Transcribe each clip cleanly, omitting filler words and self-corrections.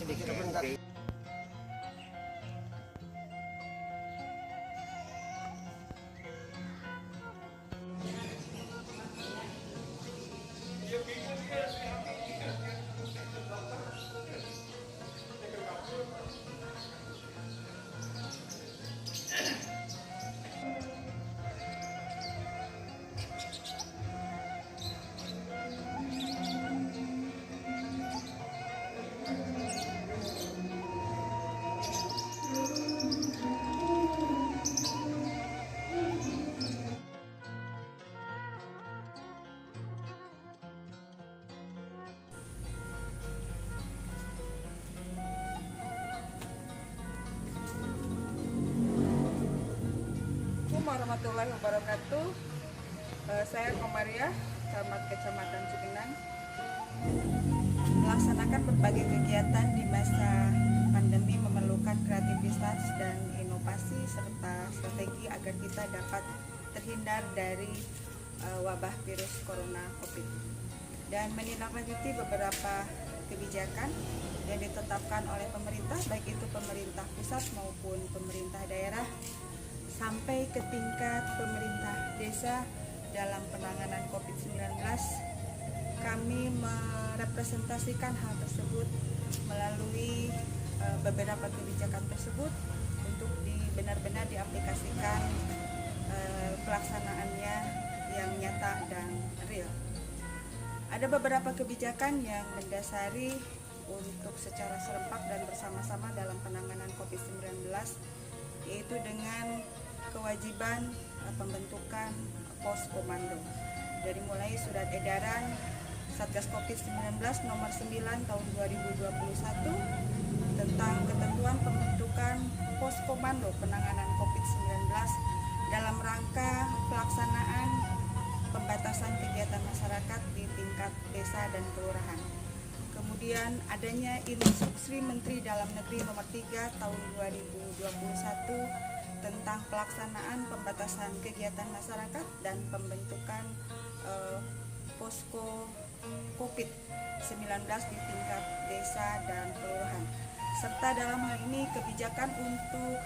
sedikit sebentar. Assalamualaikum warahmatullahi wabarakatuh. Saya Komaria, camat Kecamatan Cipinang, melaksanakan berbagai kegiatan di masa pandemi memerlukan kreativitas dan inovasi serta strategi agar kita dapat terhindar dari wabah virus corona COVID, dan menindaklanjuti beberapa kebijakan yang ditetapkan oleh pemerintah, baik itu pemerintah pusat maupun pemerintah daerah, sampai ke tingkat pemerintah desa dalam penanganan COVID-19. Kami merepresentasikan hal tersebut melalui beberapa kebijakan tersebut untuk benar-benar diaplikasikan pelaksanaannya yang nyata dan real. Ada beberapa kebijakan yang mendasari untuk secara serempak dan bersama-sama dalam penanganan COVID-19, yaitu dengan kewajiban pembentukan pos komando. Dari mulai surat edaran Satgas COVID-19 nomor 9 tahun 2021 tentang ketentuan pembentukan pos komando penanganan COVID-19 dalam rangka pelaksanaan pembatasan kegiatan masyarakat di tingkat desa dan kelurahan. Kemudian adanya Instruksi Menteri Dalam Negeri nomor 3 tahun 2021 tentang pelaksanaan pembatasan kegiatan masyarakat dan pembentukan posko COVID-19 di tingkat desa dan kelurahan. Serta dalam hal ini kebijakan untuk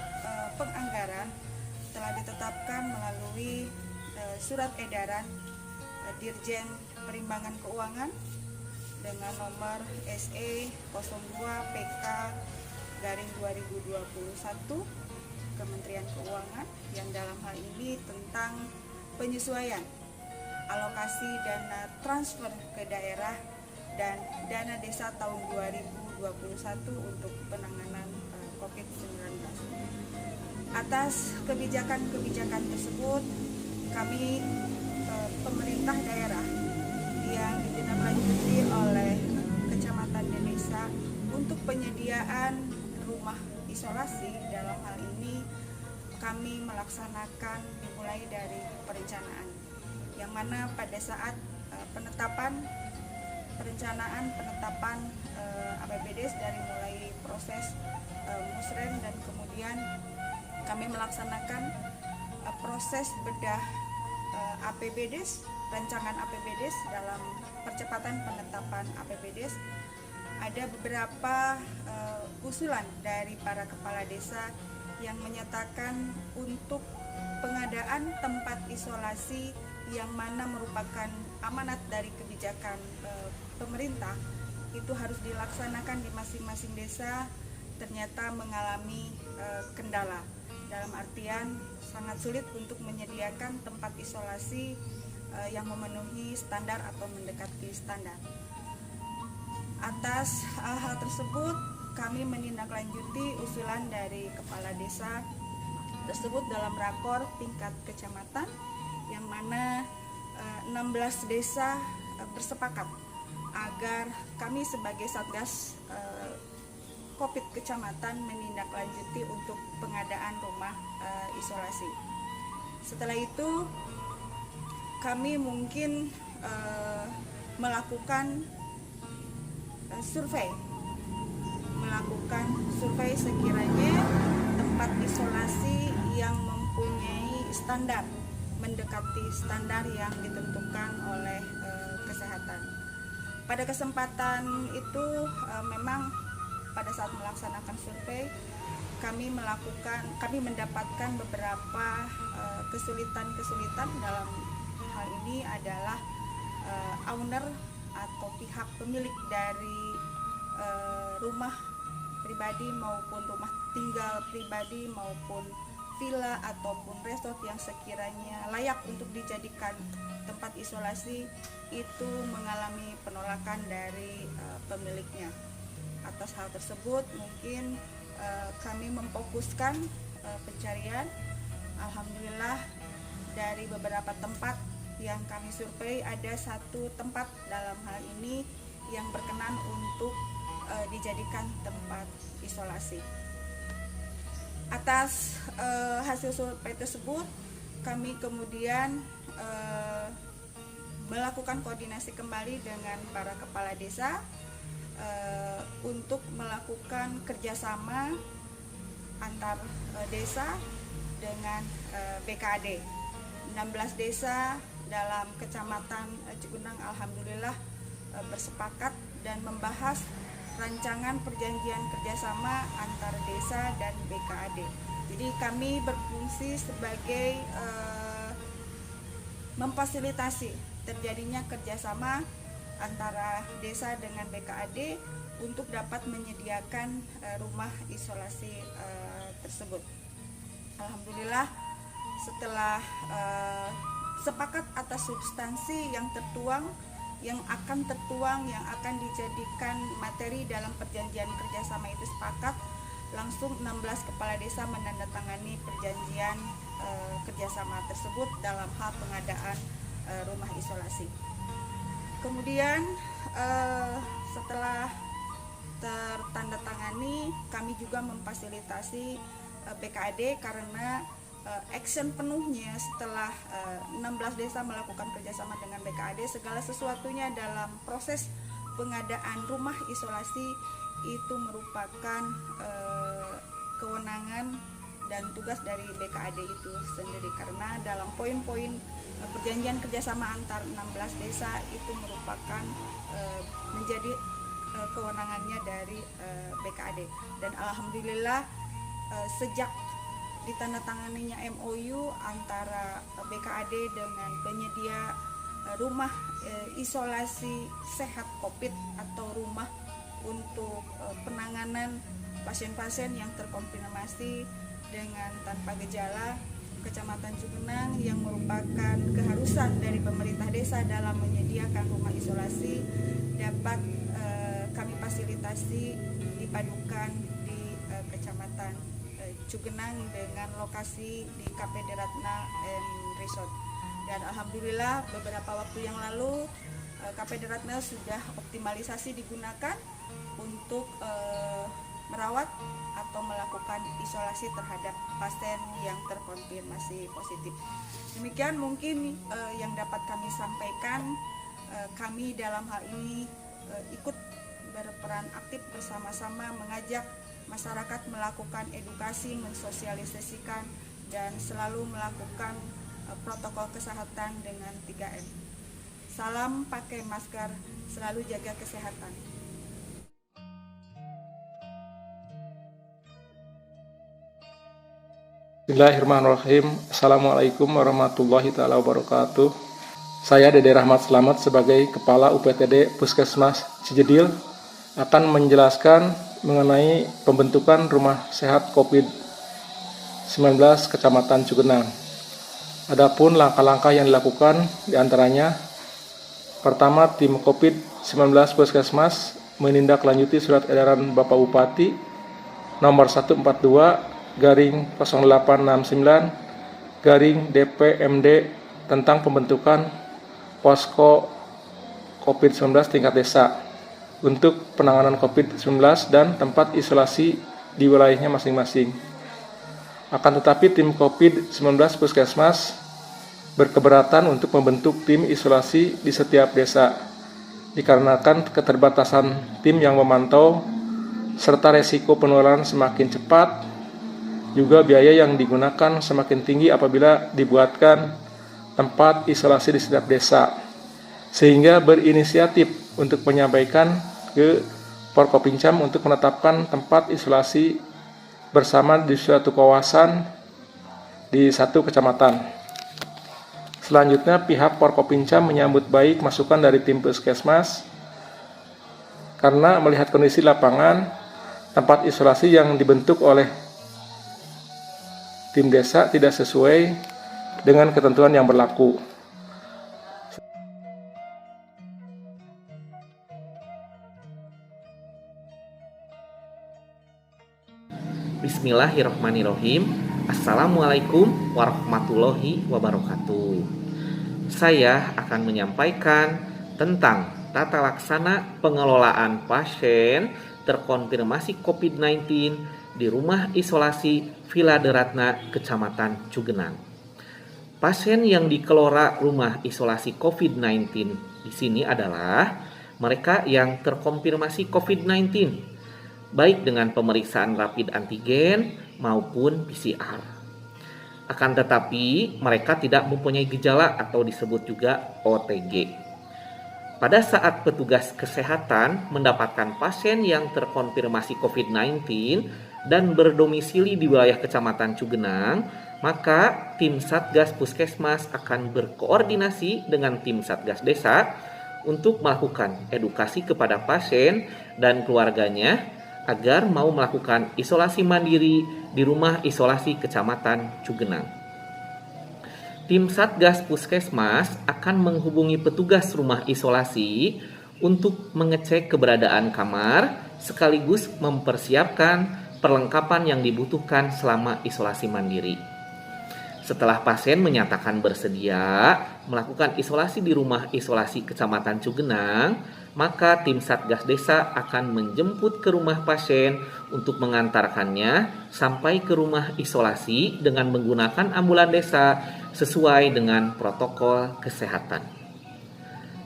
penganggaran telah ditetapkan melalui surat edaran Dirjen Perimbangan Keuangan dengan nomor SE 02 PK/2021 Kementerian Keuangan, yang dalam hal ini tentang penyesuaian alokasi dana transfer ke daerah dan dana desa tahun 2021 untuk penanganan COVID-19. Atas kebijakan-kebijakan tersebut, kami pemerintah daerah yang ditindaklanjuti oleh kecamatan dan desa untuk penyediaan rumah isolasi. Dalam hal ini kami melaksanakan dimulai dari perencanaan, yang mana pada saat penetapan APBDes dari mulai proses musrem, dan kemudian kami melaksanakan proses bedah APBDes, rancangan APBDes. Dalam percepatan penetapan APBDes ada beberapa usulan dari para kepala desa yang menyatakan untuk pengadaan tempat isolasi yang mana merupakan amanat dari kebijakan pemerintah itu harus dilaksanakan di masing-masing desa, ternyata mengalami kendala, dalam artian sangat sulit untuk menyediakan tempat isolasi yang memenuhi standar atau mendekati standar. Atas hal tersebut, kami menindaklanjuti usulan dari kepala desa tersebut dalam rakor tingkat kecamatan, yang mana 16 desa bersepakat agar kami sebagai Satgas COVID kecamatan menindaklanjuti untuk pengadaan rumah isolasi. Setelah itu, kami mungkin melakukan survei sekiranya tempat isolasi yang mempunyai standar, mendekati standar yang ditentukan oleh kesehatan. Pada kesempatan itu memang pada saat melaksanakan survei kami mendapatkan beberapa kesulitan dalam hal ini adalah owner atau pihak pemilik dari rumah pribadi maupun rumah tinggal pribadi maupun villa ataupun resort yang sekiranya layak untuk dijadikan tempat isolasi itu mengalami penolakan dari pemiliknya. Atas hal tersebut mungkin kami memfokuskan pencarian. Alhamdulillah dari beberapa tempat yang kami survei ada satu tempat dalam hal ini yang berkenan untuk dijadikan tempat isolasi. Atas hasil survei tersebut kami kemudian melakukan koordinasi kembali dengan para kepala desa untuk melakukan kerjasama antar desa dengan BKAD. 16 desa dalam kecamatan Cugenang alhamdulillah bersepakat dan membahas rancangan perjanjian kerjasama antar desa dan BKAD. Jadi kami berfungsi sebagai memfasilitasi terjadinya kerjasama antara desa dengan BKAD untuk dapat menyediakan rumah isolasi tersebut. Alhamdulillah setelah sepakat atas substansi yang akan dijadikan materi dalam perjanjian kerjasama itu sepakat, langsung 16 kepala desa menandatangani perjanjian kerjasama tersebut dalam hal pengadaan rumah isolasi. Kemudian setelah tertandatangani, kami juga memfasilitasi BKAD karena action penuhnya setelah 16 desa melakukan kerjasama dengan BKAD, segala sesuatunya dalam proses pengadaan rumah isolasi itu merupakan kewenangan dan tugas dari BKAD itu sendiri, karena dalam poin-poin perjanjian kerjasama antar 16 desa itu merupakan menjadi kewenangannya dari BKAD. Dan alhamdulillah sejak ditandatanganinya MOU antara BKAD dengan penyedia rumah isolasi sehat COVID atau rumah untuk penanganan pasien-pasien yang terkonfirmasi dengan tanpa gejala Kecamatan Cugenang, yang merupakan keharusan dari pemerintah desa dalam menyediakan rumah isolasi, dapat kami fasilitasi dipadukan di Kecamatan Cugenang dengan lokasi di KPD Ratna and Resort. Dan alhamdulillah beberapa waktu yang lalu KPD Ratna sudah optimalisasi digunakan untuk merawat atau melakukan isolasi terhadap pasien yang terkonfirmasi positif. Demikian mungkin yang dapat kami sampaikan. Kami dalam hal ini ikut berperan aktif bersama-sama mengajak masyarakat melakukan edukasi, mensosialisasikan, dan selalu melakukan protokol kesehatan dengan 3M. Salam pakai masker, selalu jaga kesehatan. Bismillahirrahmanirrahim. Assalamualaikum warahmatullahi taala wabarakatuh. Saya Dede Rahmat Slamet sebagai Kepala UPTD Puskesmas Cijedil akan menjelaskan mengenai pembentukan Rumah Sehat COVID-19 Kecamatan Cugenang. Adapun langkah-langkah yang dilakukan diantaranya: pertama, tim COVID-19 Puskesmas menindaklanjuti surat edaran Bapak Bupati nomor 142/0869/DPMD tentang pembentukan posko COVID-19 tingkat desa untuk penanganan COVID-19 dan tempat isolasi di wilayahnya masing-masing. Akan tetapi tim COVID-19 Puskesmas berkeberatan untuk membentuk tim isolasi di setiap desa, dikarenakan keterbatasan tim yang memantau serta resiko penularan semakin cepat, juga biaya yang digunakan semakin tinggi apabila dibuatkan tempat isolasi di setiap desa, sehingga berinisiatif untuk menyampaikan ke Forkopincam untuk menetapkan tempat isolasi bersama di suatu kawasan di satu kecamatan. Selanjutnya, pihak Forkopincam menyambut baik masukan dari tim Puskesmas karena melihat kondisi lapangan tempat isolasi yang dibentuk oleh tim desa tidak sesuai dengan ketentuan yang berlaku. Bismillahirrahmanirrahim. Assalamualaikum warahmatullahi wabarakatuh. Saya akan menyampaikan tentang tata laksana pengelolaan pasien terkonfirmasi COVID-19 di rumah isolasi Villa De Ratna, Kecamatan Cugenang. Pasien yang dikelola rumah isolasi COVID-19 di sini adalah mereka yang terkonfirmasi COVID-19 baik dengan pemeriksaan rapid antigen maupun PCR. Akan tetapi mereka tidak mempunyai gejala atau disebut juga OTG. Pada saat petugas kesehatan mendapatkan pasien yang terkonfirmasi COVID-19 dan berdomisili di wilayah Kecamatan Cugenang, maka tim Satgas Puskesmas akan berkoordinasi dengan tim Satgas Desa untuk melakukan edukasi kepada pasien dan keluarganya agar mau melakukan isolasi mandiri di rumah isolasi Kecamatan Cugenang. Tim Satgas Puskesmas akan menghubungi petugas rumah isolasi untuk mengecek keberadaan kamar sekaligus mempersiapkan perlengkapan yang dibutuhkan selama isolasi mandiri. Setelah pasien menyatakan bersedia melakukan isolasi di rumah isolasi Kecamatan Cugenang, maka tim Satgas Desa akan menjemput ke rumah pasien untuk mengantarkannya sampai ke rumah isolasi dengan menggunakan ambulan desa sesuai dengan protokol kesehatan.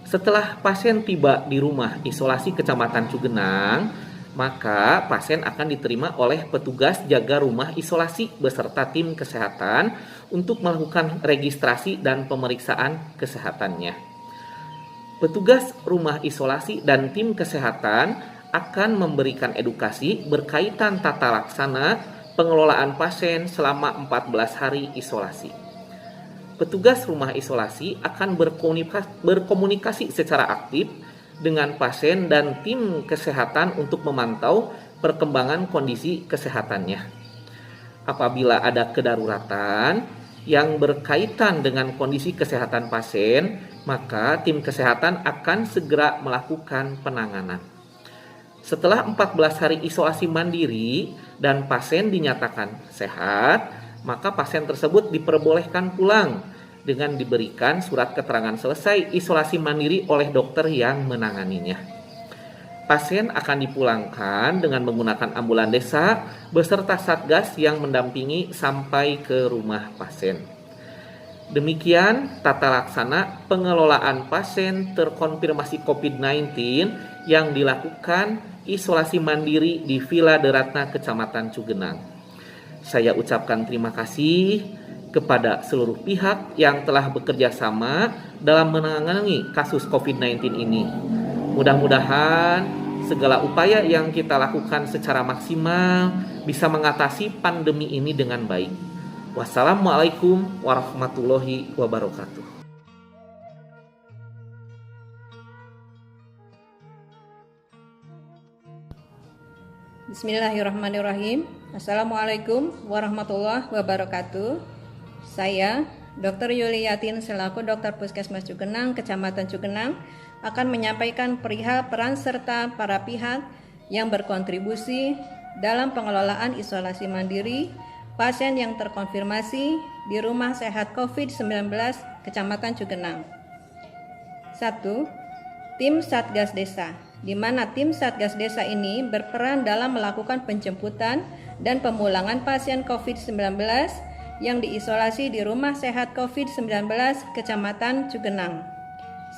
Setelah pasien tiba di rumah isolasi Kecamatan Cugenang, maka pasien akan diterima oleh petugas jaga rumah isolasi beserta tim kesehatan untuk melakukan registrasi dan pemeriksaan kesehatannya. Petugas rumah isolasi dan tim kesehatan akan memberikan edukasi berkaitan tata laksana pengelolaan pasien selama 14 hari isolasi. Petugas rumah isolasi akan berkomunikasi secara aktif dengan pasien dan tim kesehatan untuk memantau perkembangan kondisi kesehatannya. Apabila ada kedaruratan yang berkaitan dengan kondisi kesehatan pasien, maka tim kesehatan akan segera melakukan penanganan. Setelah 14 hari isolasi mandiri dan pasien dinyatakan sehat, maka pasien tersebut diperbolehkan pulang dengan diberikan surat keterangan selesai isolasi mandiri oleh dokter yang menanganinya. Pasien akan dipulangkan dengan menggunakan ambulan desa beserta satgas yang mendampingi sampai ke rumah pasien. Demikian tata laksana pengelolaan pasien terkonfirmasi COVID-19 yang dilakukan isolasi mandiri di Villa De Ratna, Kecamatan Cugenang. Saya ucapkan terima kasih kepada seluruh pihak yang telah bekerja sama dalam menangani kasus COVID-19 ini. Mudah-mudahan segala upaya yang kita lakukan secara maksimal bisa mengatasi pandemi ini dengan baik. Wassalamualaikum warahmatullahi wabarakatuh. Bismillahirrahmanirrahim. Assalamualaikum warahmatullahi wabarakatuh. Saya, Dr. Yuliyatin selaku Dokter Puskesmas Cugenang, Kecamatan Cugenang, akan menyampaikan perihal peran serta para pihak yang berkontribusi dalam pengelolaan isolasi mandiri pasien yang terkonfirmasi di Rumah Sehat COVID-19 Kecamatan Cugenang. 1. Tim Satgas Desa, di mana tim Satgas Desa ini berperan dalam melakukan penjemputan dan pemulangan pasien COVID-19 yang diisolasi di Rumah Sehat COVID-19 Kecamatan Cugenang.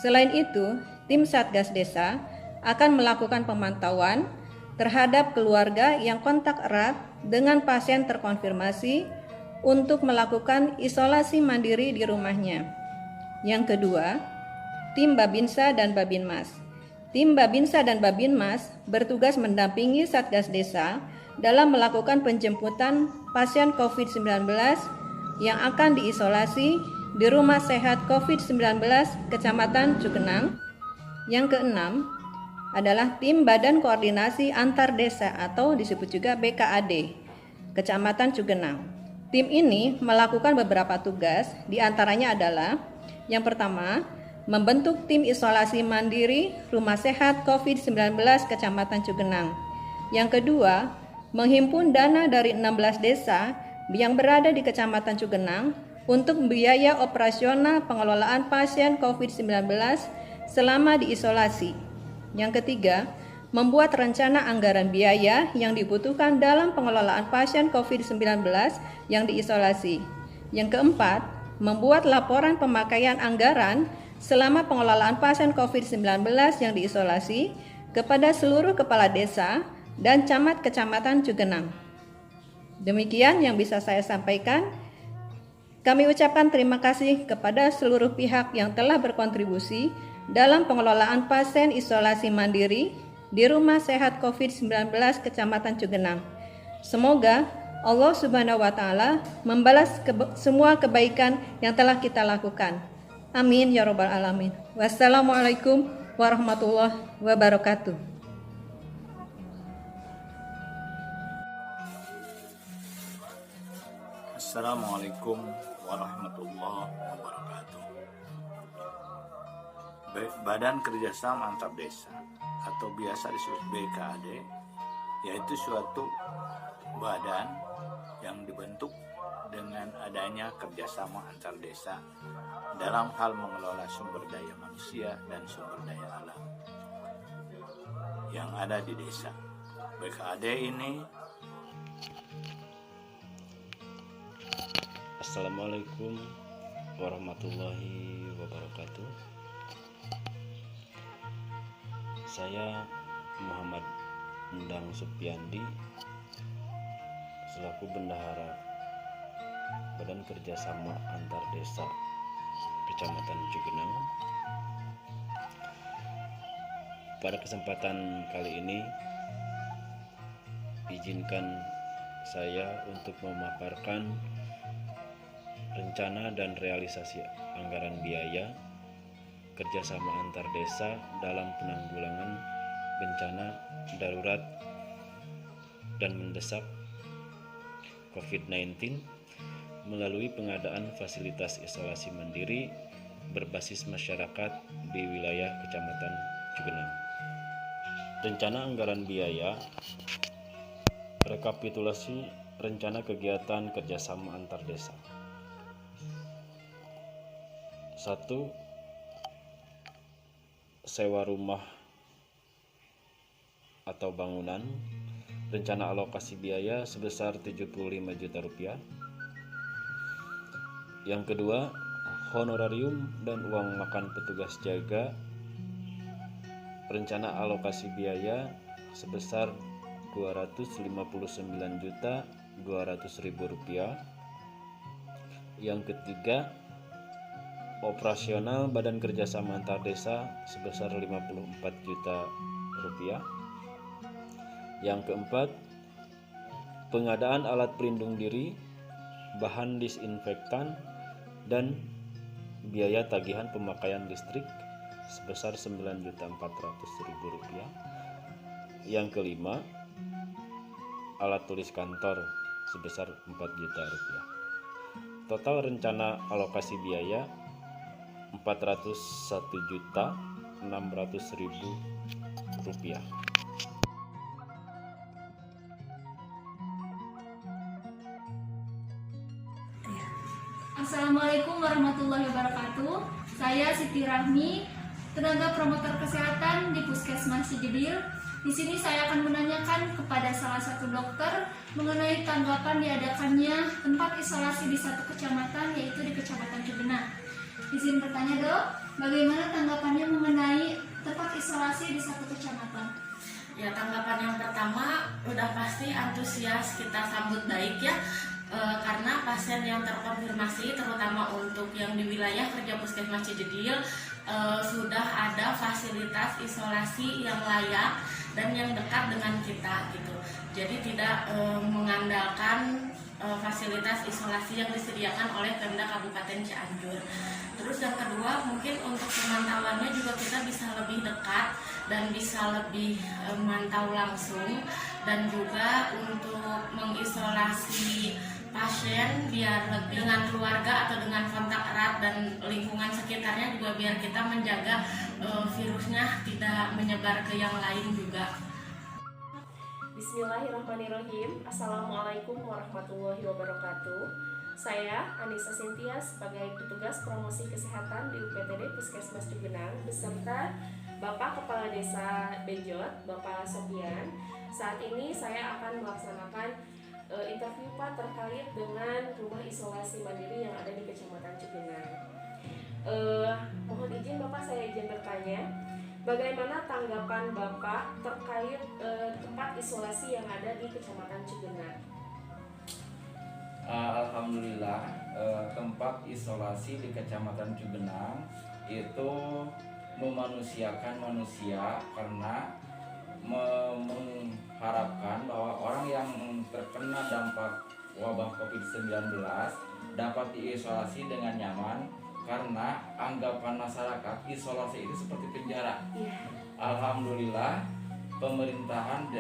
Selain itu, tim Satgas Desa akan melakukan pemantauan terhadap keluarga yang kontak erat dengan pasien terkonfirmasi untuk melakukan isolasi mandiri di rumahnya. Yang kedua, tim Babinsa dan Babinmas, Tim Babinsa dan Babinmas bertugas mendampingi Satgas Desa dalam melakukan penjemputan pasien COVID-19 yang akan diisolasi di Rumah Sehat COVID-19 Kecamatan Cugenang. Yang keenam adalah Tim Badan Koordinasi Antar Desa atau disebut juga BKAD Kecamatan Cugenang. Tim ini melakukan beberapa tugas, diantaranya adalah yang pertama, membentuk tim isolasi mandiri Rumah Sehat COVID-19 Kecamatan Cugenang. Yang kedua, menghimpun dana dari 16 desa yang berada di Kecamatan Cugenang untuk biaya operasional pengelolaan pasien COVID-19 selama diisolasi. Yang ketiga, membuat rencana anggaran biaya yang dibutuhkan dalam pengelolaan pasien COVID-19 yang diisolasi. Yang keempat, membuat laporan pemakaian anggaran selama pengelolaan pasien COVID-19 yang diisolasi kepada seluruh kepala desa dan camat Kecamatan Cugenang. Demikian yang bisa saya sampaikan. Kami ucapkan terima kasih kepada seluruh pihak yang telah berkontribusi dalam pengelolaan pasien isolasi mandiri di Rumah Sehat COVID-19 Kecamatan Cugenang. Semoga Allah Subhanahu wa Ta'ala membalas semua kebaikan yang telah kita lakukan. Amin ya Rabbal Alamin. Wassalamualaikum warahmatullahi wabarakatuh. Assalamualaikum warahmatullahi wabarakatuh. Badan Kerjasama Antar Desa atau biasa disebut BKAD, yaitu suatu badan yang dibentuk dengan adanya kerjasama antar desa dalam hal mengelola sumber daya manusia dan sumber daya alam yang ada di desa. BKAD ini Assalamualaikum warahmatullahi wabarakatuh. Saya Muhammad Endang Supiandi selaku Bendahara Badan Kerjasama Antar Desa Kecamatan Cugenang. Pada kesempatan kali ini izinkan saya untuk memaparkan rencana dan realisasi anggaran biaya kerjasama antar desa dalam penanggulangan bencana darurat dan mendesak COVID-19 melalui pengadaan fasilitas isolasi mandiri berbasis masyarakat di wilayah Kecamatan Cugenang. Rencana anggaran biaya, rekapitulasi rencana kegiatan kerjasama antar desa. 1. Sewa rumah atau bangunan, rencana alokasi biaya sebesar 75 juta rupiah. Yang kedua, honorarium dan uang makan petugas jaga, rencana alokasi biaya sebesar 259 juta 200 ribu rupiah. Yang ketiga, operasional Badan Kerjasama Antar Desa sebesar 54 juta rupiah. Yang keempat, pengadaan alat pelindung diri, bahan disinfektan, dan biaya tagihan pemakaian listrik sebesar 9.400.000 rupiah. Yang kelima, alat tulis kantor sebesar 4 juta rupiah. Total rencana alokasi biaya 401.600.000 rupiah. Assalamualaikum warahmatullahi wabarakatuh. Saya Siti Rahmi, tenaga promotor kesehatan di Puskesmas Cijedil. Di sini saya akan menanyakan kepada salah satu dokter mengenai tanggapan diadakannya tempat isolasi di satu kecamatan, yaitu di Kecamatan Cugenang. Izin bertanya, Dok, bagaimana tanggapannya mengenai tempat isolasi di satu kecamatan? Ya, tanggapan yang pertama udah pasti antusias kita sambut baik ya, karena pasien yang terkonfirmasi terutama untuk yang di wilayah kerja Puskesmas Cijedil sudah ada fasilitas isolasi yang layak dan yang dekat dengan kita gitu. Jadi tidak mengandalkan fasilitas isolasi yang disediakan oleh Pemda Kabupaten Cianjur. Terus yang kedua, mungkin untuk pemantauannya juga kita bisa lebih dekat dan bisa lebih memantau langsung, dan juga untuk mengisolasi pasien biar lebih dengan keluarga atau dengan kontak erat dan lingkungan sekitarnya juga biar kita menjaga virusnya tidak menyebar ke yang lain juga. Bismillahirrahmanirrahim. Assalamualaikum warahmatullahi wabarakatuh. Saya Anissa Sintia sebagai petugas promosi kesehatan di UPTD Puskesmas Cugenang beserta Bapak Kepala Desa Benjot, Bapak Sofian. Saat ini saya akan melaksanakan interview Pak terkait dengan rumah isolasi mandiri yang ada di Kecamatan Cugenang. Mohon izin Bapak, saya izin bertanya, bagaimana tanggapan Bapak terkait tempat isolasi yang ada di Kecamatan Cugenang? Alhamdulillah, tempat isolasi di Kecamatan Cugenang itu memanusiakan manusia karena mengharapkan bahwa orang yang terkena dampak wabah COVID-19 dapat diisolasi dengan nyaman, karena anggapan masyarakat isolasi itu seperti penjara. Alhamdulillah, pemerintahan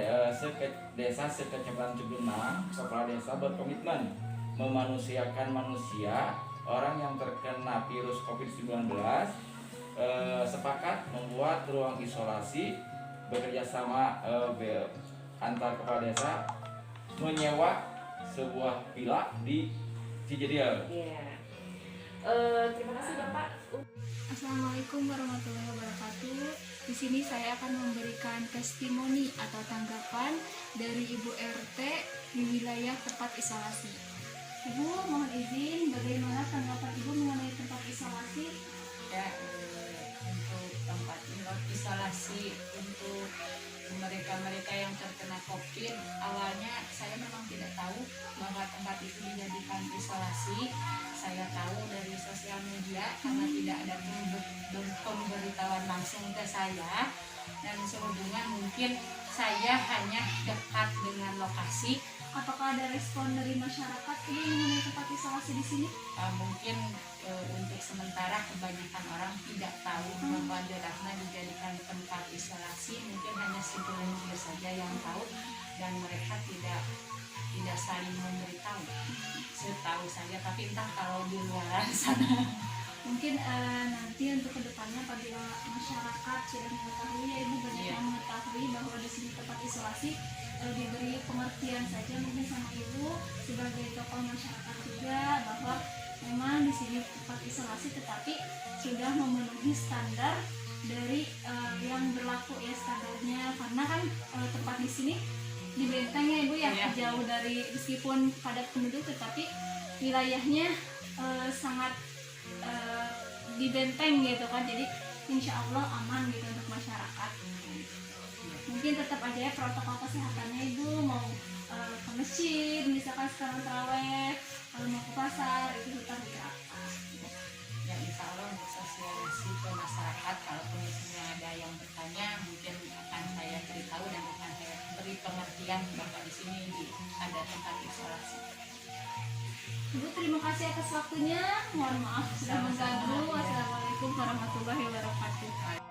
desa sekecamatan Cugenang, kepala desa berkomitmen memanusiakan manusia. Orang yang terkena virus COVID-19 sepakat membuat ruang isolasi, bekerja sama antar kepala desa menyewa sebuah villa di Cijedil. Terima kasih Bapak. Assalamualaikum warahmatullahi wabarakatuh. Di sini saya akan memberikan testimoni atau tanggapan dari Ibu RT di wilayah tempat isolasi. Ibu, mohon izin, bagaimana tanggapan Ibu mengenai tempat isolasi? Ya, untuk tempat isolasi untuk mereka-mereka yang terkena COVID, awalnya saya memang tidak tahu bahwa tempat itu dijadikan isolasi. Saya tahu dari sosial media karena tidak ada pemberitahuan langsung ke saya, dan sehubungan mungkin saya hanya dekat dengan lokasi. Apakah ada respon dari masyarakat Ibu mengenai tempat isolasi di sini? Mungkin untuk sementara kebanyakan orang tidak tahu bahwa daerahnya dijadikan tempat isolasi. Mungkin hanya segelintir saja yang tahu, dan mereka tidak saling memberitahu. Setahu saya, tapi entah kalau di luar sana. Mungkin nanti untuk kedepannya apabila masyarakat sudah mengetahui, ya Ibu banyak yang mengetahui bahwa di sini tempat isolasi, diberi pengertian saja mungkin sama Ibu sebagai tokoh masyarakat juga, bahwa memang di sini tempat isolasi tetapi sudah memenuhi standar dari yang berlaku ya standarnya, karena kan tempat di sini di Benteng ya Ibu ya, jauh dari, meskipun padat penduduk tetapi wilayahnya sangat di Benteng gitu kan, jadi insya Allah aman gitu untuk masyarakat. Mungkin tetap aja ya protokol kesehatannya Ibu, mau ke masjid misalkan sekarang terawih, kalau mau ke pasar itu tetap diterapkan. Ya, insya Allah untuk sosialisasi ke masyarakat, kalaupun misalnya ada yang bertanya, mungkin akan saya beritahu dan akan saya beri pengertian bahwa di sini ada tempat isolasi. Ibu, terima kasih atas waktunya. Mohon maaf sudah mengganggu. Wassalamualaikum warahmatullahi wabarakatuh.